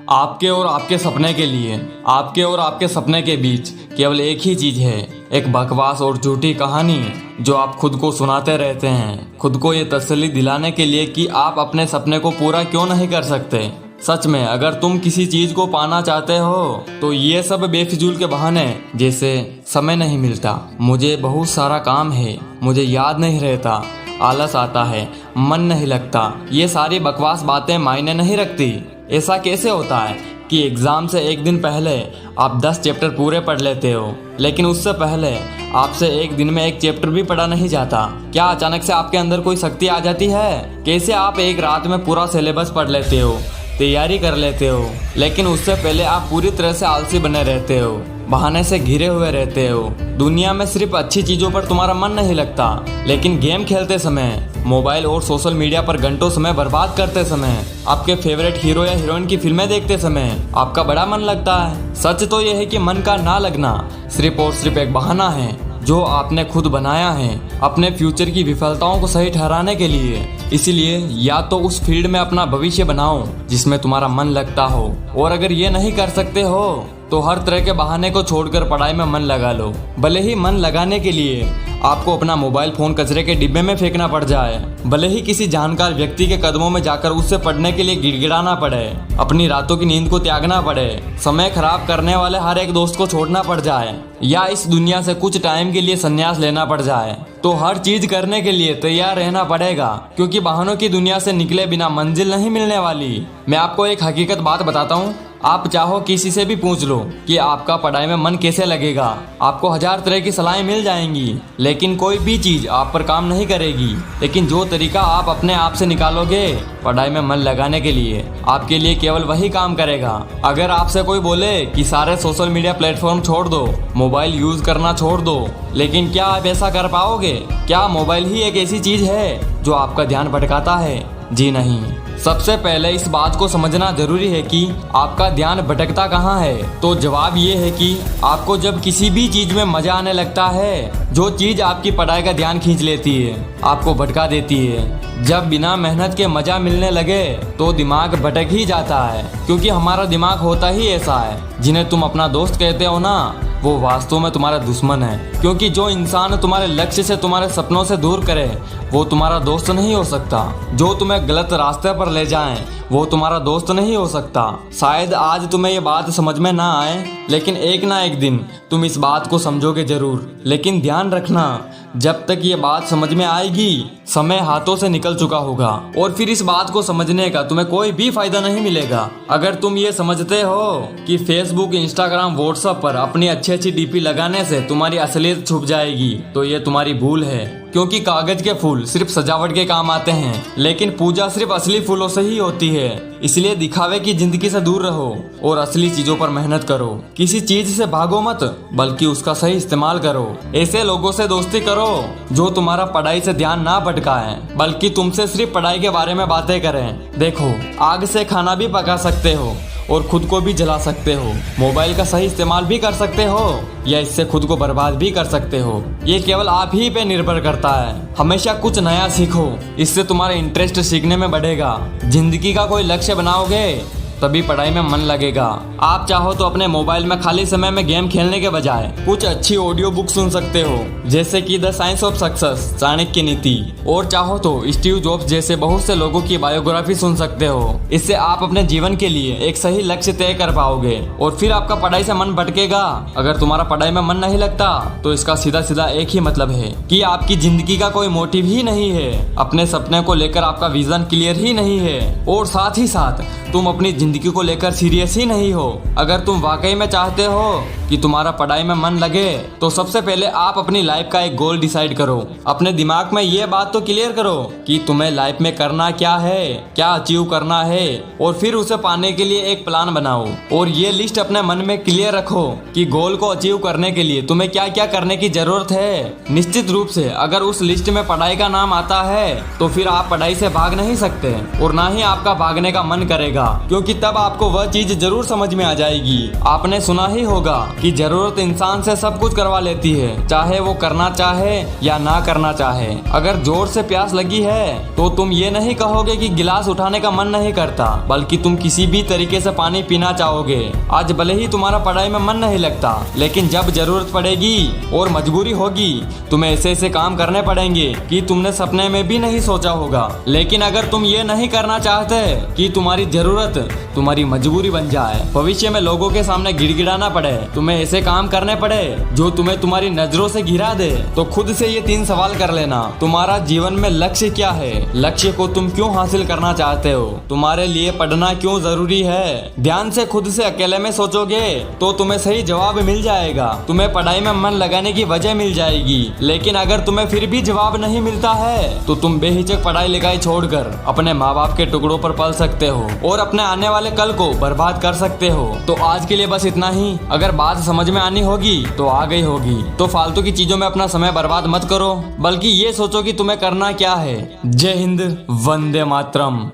आपके और आपके सपने के लिए, आपके और आपके सपने के बीच केवल एक ही चीज है, एक बकवास और झूठी कहानी जो आप खुद को सुनाते रहते हैं, खुद को ये तसल्ली दिलाने के लिए कि आप अपने सपने को पूरा क्यों नहीं कर सकते। सच में अगर तुम किसी चीज को पाना चाहते हो तो ये सब बेफिजूल के बहाने जैसे समय नहीं मिलता, मुझे बहुत सारा काम है, मुझे याद नहीं रहता, आलस आता है, मन नहीं लगता, ये सारी बकवास बातें मायने नहीं रखती। ऐसा कैसे होता है कि एग्ज़ाम से एक दिन पहले आप 10 चैप्टर पूरे पढ़ लेते हो, लेकिन उससे पहले आपसे एक दिन में एक चैप्टर भी पढ़ा नहीं जाता। क्या अचानक से आपके अंदर कोई शक्ति आ जाती है? कैसे आप एक रात में पूरा सिलेबस पढ़ लेते हो, तैयारी कर लेते हो, लेकिन उससे पहले आप पूरी तरह से आलसी बने रहते हो, बहाने से घिरे हुए रहते हो। दुनिया में सिर्फ अच्छी चीज़ों पर तुम्हारा मन नहीं लगता, लेकिन गेम खेलते समय, मोबाइल और सोशल मीडिया पर घंटों समय बर्बाद करते समय, आपके फेवरेट हीरो या हीरोइन की फिल्में देखते समय आपका बड़ा मन लगता है। सच तो यह है कि मन का ना लगना सिर्फ और सिर्फ एक बहाना है जो आपने खुद बनाया है अपने फ्यूचर की विफलताओं को सही ठहराने के लिए। इसलिए या तो उस फील्ड में अपना भविष्य बनाओ जिसमें तुम्हारा मन लगता हो, और अगर ये नहीं कर सकते हो तो हर तरह के बहाने को छोड़कर पढ़ाई में मन लगा लो। भले ही मन लगाने के लिए आपको अपना मोबाइल फोन कचरे के डिब्बे में फेंकना पड़ जाए, भले ही किसी जानकार व्यक्ति के कदमों में जाकर उससे पढ़ने के लिए गिड़गिड़ाना पड़े, अपनी रातों की नींद को त्यागना पड़े, समय खराब करने वाले हर एक दोस्त को छोड़ना पड़ जाए, या इस दुनिया से कुछ टाइम के लिए संन्यास लेना पड़ जाए, तो हर चीज करने के लिए तैयार रहना पड़ेगा, क्योंकि बहानों की दुनिया से निकले बिना मंजिल नहीं मिलने वाली। मैं आपको एक हकीकत बात बताता हूँ, आप चाहो किसी से भी पूछ लो कि आपका पढ़ाई में मन कैसे लगेगा, आपको 1000 तरह की सलाहें मिल जाएंगी, लेकिन कोई भी चीज आप पर काम नहीं करेगी। लेकिन जो तरीका आप अपने आप से निकालोगे पढ़ाई में मन लगाने के लिए, आपके लिए केवल वही काम करेगा। अगर आपसे कोई बोले कि सारे सोशल मीडिया प्लेटफॉर्म छोड़ दो, मोबाइल यूज करना छोड़ दो, लेकिन क्या आप ऐसा कर पाओगे? क्या मोबाइल ही एक ऐसी चीज है जो आपका ध्यान भटकाता है? जी नहीं। सबसे पहले इस बात को समझना जरूरी है कि आपका ध्यान भटकता कहाँ है। तो जवाब ये है कि आपको जब किसी भी चीज में मजा आने लगता है, जो चीज आपकी पढ़ाई का ध्यान खींच लेती है, आपको भटका देती है। जब बिना मेहनत के मजा मिलने लगे तो दिमाग भटक ही जाता है, क्योंकि हमारा दिमाग होता ही ऐसा है। जिन्हें तुम अपना दोस्त कहते हो ना, वो वास्तव में तुम्हारा दुश्मन है, क्योंकि जो इंसान तुम्हारे लक्ष्य से, तुम्हारे सपनों से दूर करे वो तुम्हारा दोस्त नहीं हो सकता। जो तुम्हें गलत रास्ते पर ले जाएं वो तुम्हारा दोस्त नहीं हो सकता। शायद आज तुम्हें ये बात समझ में ना आए, लेकिन एक ना एक दिन तुम इस बात को समझोगे जरूर। लेकिन ध्यान रखना, जब तक ये बात समझ में आएगी समय हाथों से निकल चुका होगा, और फिर इस बात को समझने का तुम्हें कोई भी फायदा नहीं मिलेगा। अगर तुम ये समझते हो कि फेसबुक, इंस्टाग्राम, व्हाट्सएप पर अपनी अच्छी डीपी लगाने से तुम्हारी असलियत छुप जाएगी, तो ये तुम्हारी भूल है। क्योंकि कागज के फूल सिर्फ सजावट के काम आते हैं, लेकिन पूजा सिर्फ असली फूलों से ही होती है। इसलिए दिखावे की जिंदगी से दूर रहो और असली चीजों पर मेहनत करो। किसी चीज से भागो मत, बल्कि उसका सही इस्तेमाल करो। ऐसे लोगों से दोस्ती करो जो तुम्हारा पढ़ाई से ध्यान ना भटकाए, बल्कि तुमसे सिर्फ पढ़ाई के बारे में बातें करें। देखो, आग से खाना भी पका सकते हो और खुद को भी जला सकते हो। मोबाइल का सही इस्तेमाल भी कर सकते हो या इससे खुद को बर्बाद भी कर सकते हो। ये केवल आप ही पे निर्भर करता है। हमेशा कुछ नया सीखो, इससे तुम्हारा इंटरेस्ट सीखने में बढ़ेगा। जिंदगी का कोई लक्ष्य बनाओगे तभी पढ़ाई में मन लगेगा। आप चाहो तो अपने मोबाइल में खाली समय में गेम खेलने के बजाय कुछ अच्छी ऑडियो बुक सुन सकते हो, जैसे कि the science of success, Chanakya नीति, और चाहो तो स्टीव जॉब्स जैसे बहुत से लोगों की बायोग्राफी सुन सकते हो। इससे आप अपने जीवन के लिए एक सही लक्ष्य तय कर पाओगे और फिर आपका पढ़ाई से मन भटकेगा। अगर तुम्हारा पढ़ाई में मन नहीं लगता तो इसका सीधा सीधा एक ही मतलब है कि आपकी जिंदगी का कोई मोटिव ही नहीं है, अपने सपने को लेकर आपका विजन क्लियर ही नहीं है, और साथ ही साथ तुम अपनी जिंदगी को लेकर सीरियस ही नहीं हो। अगर तुम वाकई में चाहते हो कि तुम्हारा पढ़ाई में मन लगे तो सबसे पहले आप अपनी लाइफ का एक गोल डिसाइड करो। अपने दिमाग में ये बात तो क्लियर करो कि तुम्हें लाइफ में करना क्या है, क्या अचीव करना है, और फिर उसे पाने के लिए एक प्लान बनाओ। और ये लिस्ट अपने मन में क्लियर रखो कि गोल को अचीव करने के लिए तुम्हें क्या क्या करने की जरूरत है। निश्चित रूप से अगर उस लिस्ट में पढ़ाई का नाम आता है तो फिर आप पढ़ाई से भाग नहीं सकते, और ना ही आपका भागने का मन करेगा, क्योंकि तब आपको वह चीज जरूर समझ में आ जाएगी। आपने सुना ही होगा कि जरूरत इंसान से सब कुछ करवा लेती है, चाहे वो करना चाहे या ना करना चाहे। अगर जोर से प्यास लगी है तो तुम ये नहीं कहोगे कि गिलास उठाने का मन नहीं करता, बल्कि तुम किसी भी तरीके से पानी पीना चाहोगे। आज भले ही तुम्हारा पढ़ाई में मन नहीं लगता, लेकिन जब जरूरत पड़ेगी और मजबूरी होगी, तुम्हें ऐसे ऐसे काम करने पड़ेंगे कि तुमने सपने में भी नहीं सोचा होगा। लेकिन अगर तुम ये नहीं करना चाहते कि तुम्हारी जरूरत तुम्हारी मजबूरी बन जाए, भविष्य में लोगों के सामने गिड़गिड़ाना पड़े, तुम्हें ऐसे काम करने पड़े जो तुम्हें तुम्हारी नजरों से गिरा दे, तो खुद से ये 3 सवाल कर लेना। तुम्हारा जीवन में लक्ष्य क्या है? लक्ष्य को तुम क्यों हासिल करना चाहते हो? तुम्हारे लिए पढ़ना क्यों जरूरी है? ध्यान से खुद से अकेले में सोचोगे तो तुम्हें सही जवाब मिल जाएगा। तुम्हें पढ़ाई में मन लगाने की वजह मिल जाएगी। लेकिन अगर तुम्हें फिर भी जवाब नहीं मिलता है तो तुम बेहिचक पढ़ाई लिखाई छोड़कर अपने माँ बाप के टुकड़ों पर पल सकते हो और अपने आने वाले कल को बर्बाद कर सकते हो। तो आज के लिए बस इतना ही। अगर बात समझ में आनी होगी तो आ गई होगी। तो फालतू की चीजों में अपना समय बर्बाद मत करो, बल्कि ये सोचो कि तुम्हें करना क्या है। जय हिंद, वंदे मातरम।